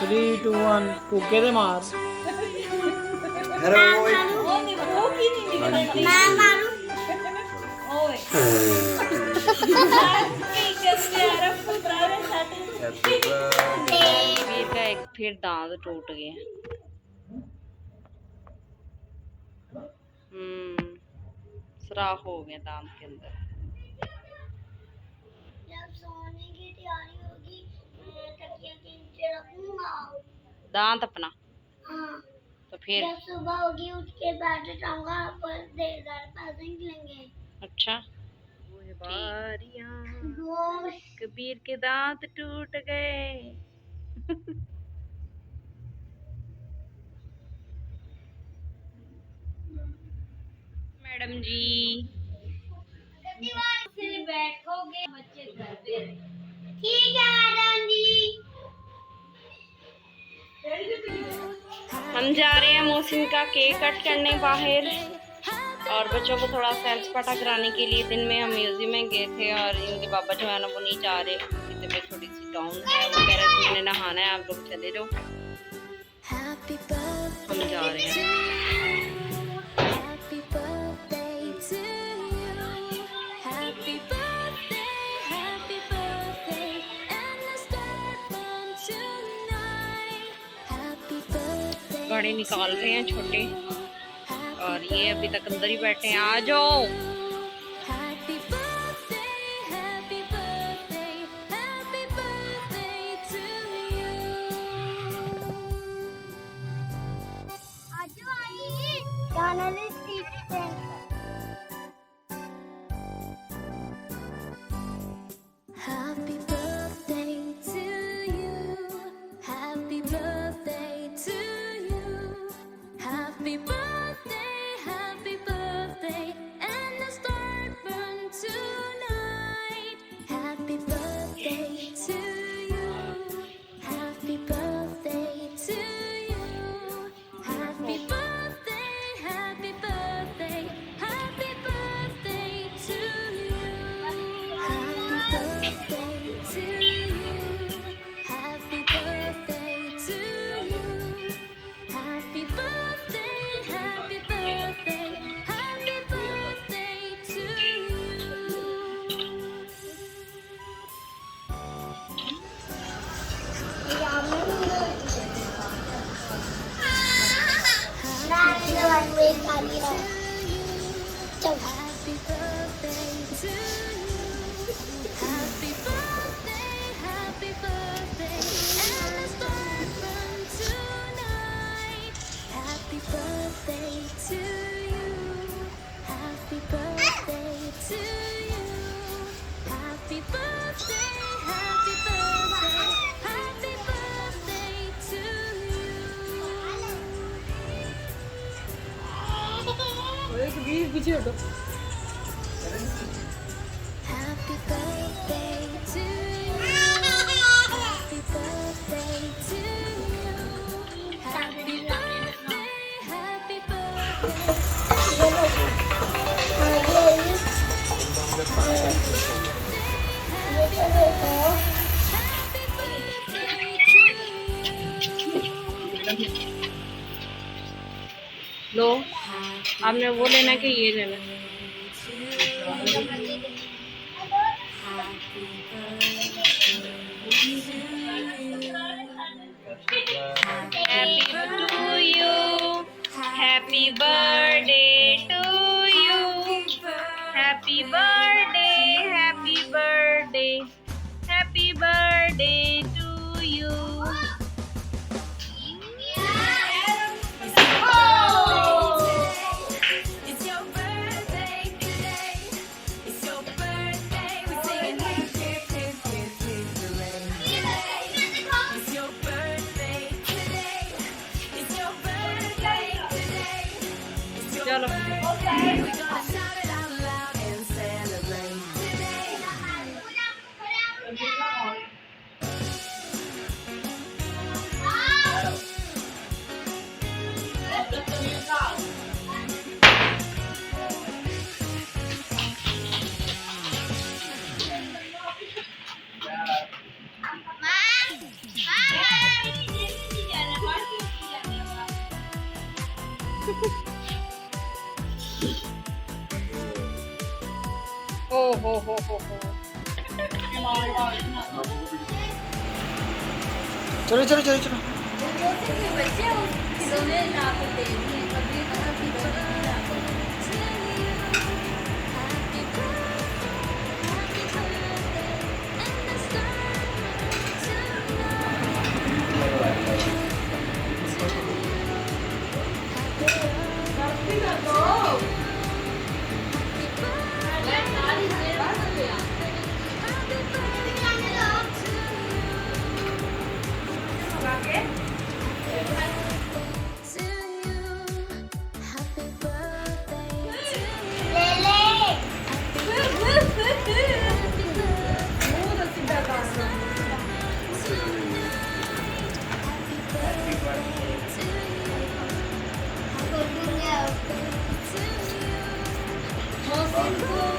3 2 1 कूके दे मार हेलो मैं मारू वीर का एक फिर दांत टूट गया। सुराख हो गया दांत के अंदर। जब सोने की तैयारी होगी मैं तकिया के नीचे रखूंगा दांत अपना। हाँ तो फिर जब सुबह होगी उठ के बैठ जाऊंगा पर देर पैसे निकलेंगे। अच्छा कबीर के दांत टूट गए। मैडम जी से बैठोगे बच्चे घर पे। ठीक है मैडम जी। हम जा रहे हैं मोहसिन का केक कट करने बाहर और बच्चों को थोड़ा सैर सपाटा कराने के लिए। दिन में हम म्यूजियम में गए थे और इनके पापा जो है ना वो नहीं जा रहे, उनकी तबीयत थोड़ी सी डाउन है। वो कह रहे थे मैंने नहाना है, आप लोग चले जाओ। हम जा रहे हैं। गाड़ी निकाल रहे हैं छोटे और ये अभी तक अंदर ही बैठे हैं। आ जाओ। Happy birthday to you. Happy birthday to you. Happy birthday, happy birthday, and the star burn tonight. Happy birthday to you. Happy birthday to you. Happy birthday, happy birthday, happy birthday to you. Happy birthday to you. Happy birthday to you. Happy birthday, happy birthday, happy birthday to you. Happy birthday to you. Happy birthday, happy birthday, and the star burn tonight. Happy birthday to you. Happy birthday to you. Happy birthday, happy birthday, happy birthday to you. पीछे हटो। Happy birthday to you. Happy birthday to you. Happy birthday, happy birthday. लो आपने वो लेना कि ये लेना? Happy to you. Happy birthday to you. Happy birthday. Happy birthday. Happy birthday to you. It's your birthday today. It's your birthday. We're singing hip, hip, hip, hip, hip, hooray. It's your birthday today. It's your birthday today. चलो चलो चलो चलो। बच्चे खिलौने ला कर दे दिए कभी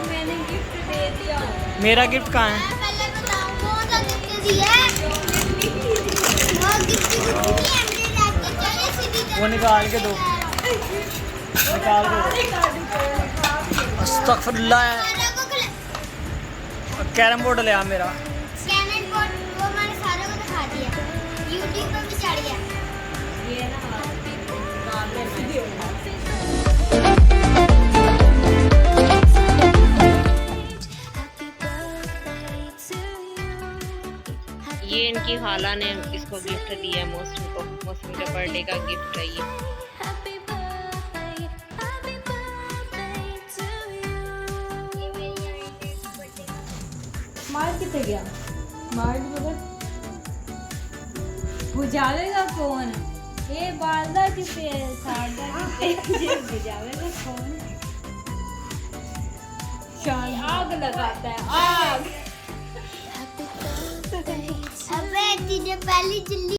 मैंने गिफ्ट दे दिया। मेरा गिफ्ट कहाँ है? पहले बताओ कौन सा गिफ्ट दिया है? वो गिफ्ट नहीं है मेरे रात को चले सीधी वो निकाल के दो, निकाल दो। अस्तगफिरुल्लाह। कैरम बोर्ड ले आ मेरा। कैरम बोर्ड वो मैंने सारों को दिखा दिया, यूट्यूब पर भी चढ़ गया। ये ना ये इनकी खाला ने इसको गिफ्ट दिया है मोहसिन को। मोहसिन के बर्थडे का गिफ्ट है ये। मार कितने गया? मार बुझावेगा कौन? ये बालदा की पे सारदा की पे बुझावेगा कौन? शान आग लगाता है, आग। अबे तुझे पहली चिल्ली